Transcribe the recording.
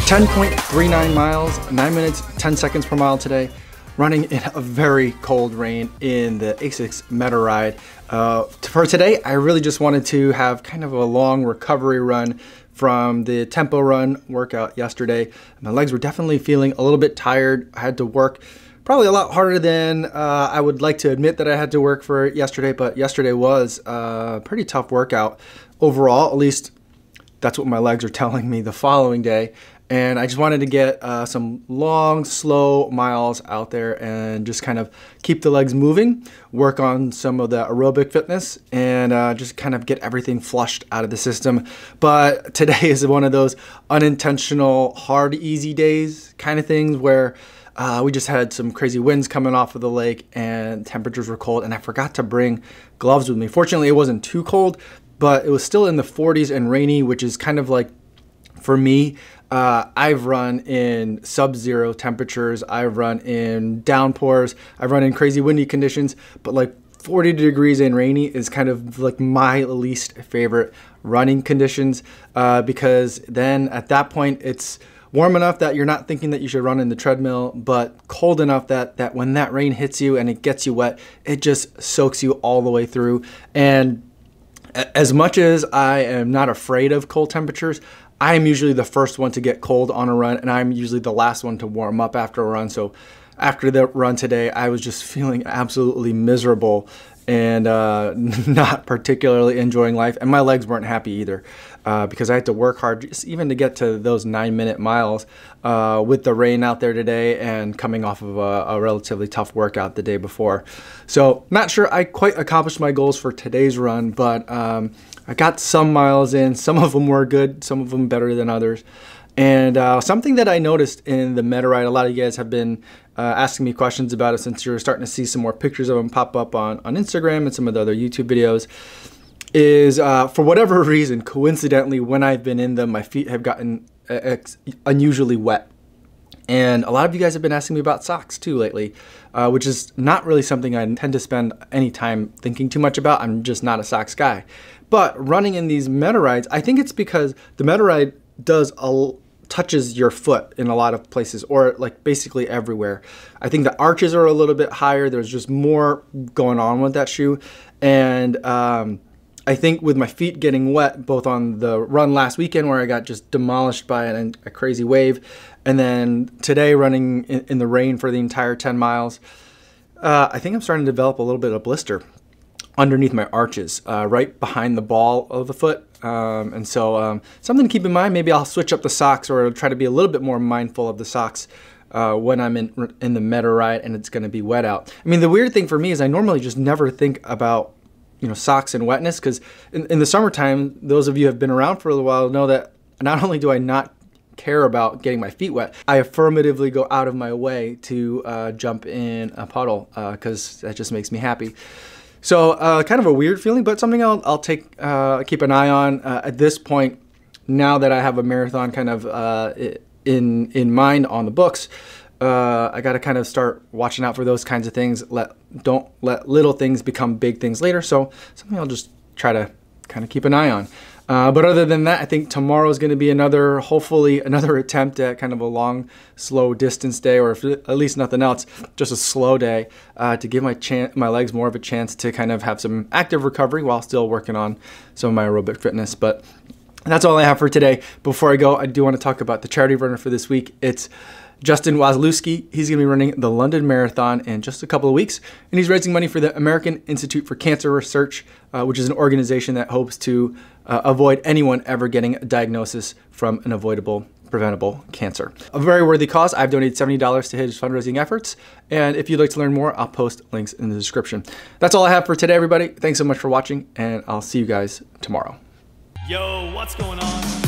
10.39 miles, 9 minutes, 10 seconds per mile today, running in a very cold rain in the ASICS Meta Ride. For today, I really just wanted to have kind of a long recovery run from the tempo run workout yesterday. My legs were definitely feeling a little bit tired. I had to work probably a lot harder than I would like to admit that I had to work for yesterday, but yesterday was a pretty tough workout overall. At least that's what my legs are telling me the following day. And I just wanted to get some long, slow miles out there and just kind of keep the legs moving, work on some of the aerobic fitness, and just kind of get everything flushed out of the system. But today is one of those unintentional, hard, easy days kind of things where we just had some crazy winds coming off of the lake and temperatures were cold, and I forgot to bring gloves with me. Fortunately, it wasn't too cold, but it was still in the 40s and rainy, which is kind of like, for me, I've run in sub-zero temperatures, I've run in downpours, I've run in crazy windy conditions, but like 40 degrees and rainy is kind of like my least favorite running conditions because then at that point it's warm enough that you're not thinking that you should run in the treadmill, but cold enough that when that rain hits you and it gets you wet, it just soaks you all the way through. And as much as I am not afraid of cold temperatures, I am usually the first one to get cold on a run, and I'm usually the last one to warm up after a run. So after the run today, I was just feeling absolutely miserable and not particularly enjoying life. And my legs weren't happy either because I had to work hard just even to get to those 9-minute miles with the rain out there today and coming off of a relatively tough workout the day before. So not sure I quite accomplished my goals for today's run, but I got some miles in. Some of them were good, some of them better than others. And something that I noticed in the Meta Ride, a lot of you guys have been asking me questions about it since you're starting to see some more pictures of them pop up on Instagram and some of the other YouTube videos, is for whatever reason, coincidentally, when I've been in them, my feet have gotten unusually wet. And a lot of you guys have been asking me about socks too lately, which is not really something I tend to spend any time thinking too much about. I'm just not a socks guy. But running in these Meta Rides, I think it's because the Meta Ride touches your foot in a lot of places, or like basically everywhere. I think the arches are a little bit higher. There's just more going on with that shoe. And I think with my feet getting wet, both on the run last weekend where I got just demolished by a crazy wave, and then today running in the rain for the entire 10 miles, I think I'm starting to develop a little bit of blister underneath my arches, right behind the ball of the foot. And so something to keep in mind. Maybe I'll switch up the socks or try to be a little bit more mindful of the socks when I'm in the Meta Ride and it's going to be wet out. I mean, the weird thing for me is I normally just never think about socks and wetness, because in the summertime, those of you who have been around for a little while know that not only do I not care about getting my feet wet, I affirmatively go out of my way to jump in a puddle because that just makes me happy. So kind of a weird feeling, but something I'll keep an eye on at this point. Now that I have a marathon kind of in mind on the books, I got to kind of start watching out for those kinds of things. Don't let little things become big things later. So something I'll just try to kind of keep an eye on. But other than that, I think tomorrow is going to be hopefully another attempt at kind of a long, slow distance day, or if at least nothing else, just a slow day to give my legs more of a chance to kind of have some active recovery while still working on some of my aerobic fitness. But that's all I have for today. Before I go, I do want to talk about the charity runner for this week. It's Justin Wazlewski. He's going to be running the London Marathon in just a couple of weeks, and he's raising money for the American Institute for Cancer Research, which is an organization that hopes to avoid anyone ever getting a diagnosis from an avoidable, preventable cancer. A very worthy cause. I've donated $70 to his fundraising efforts, and if you'd like to learn more, I'll post links in the description. That's all I have for today, everybody. Thanks so much for watching, and I'll see you guys tomorrow. Yo, what's going on?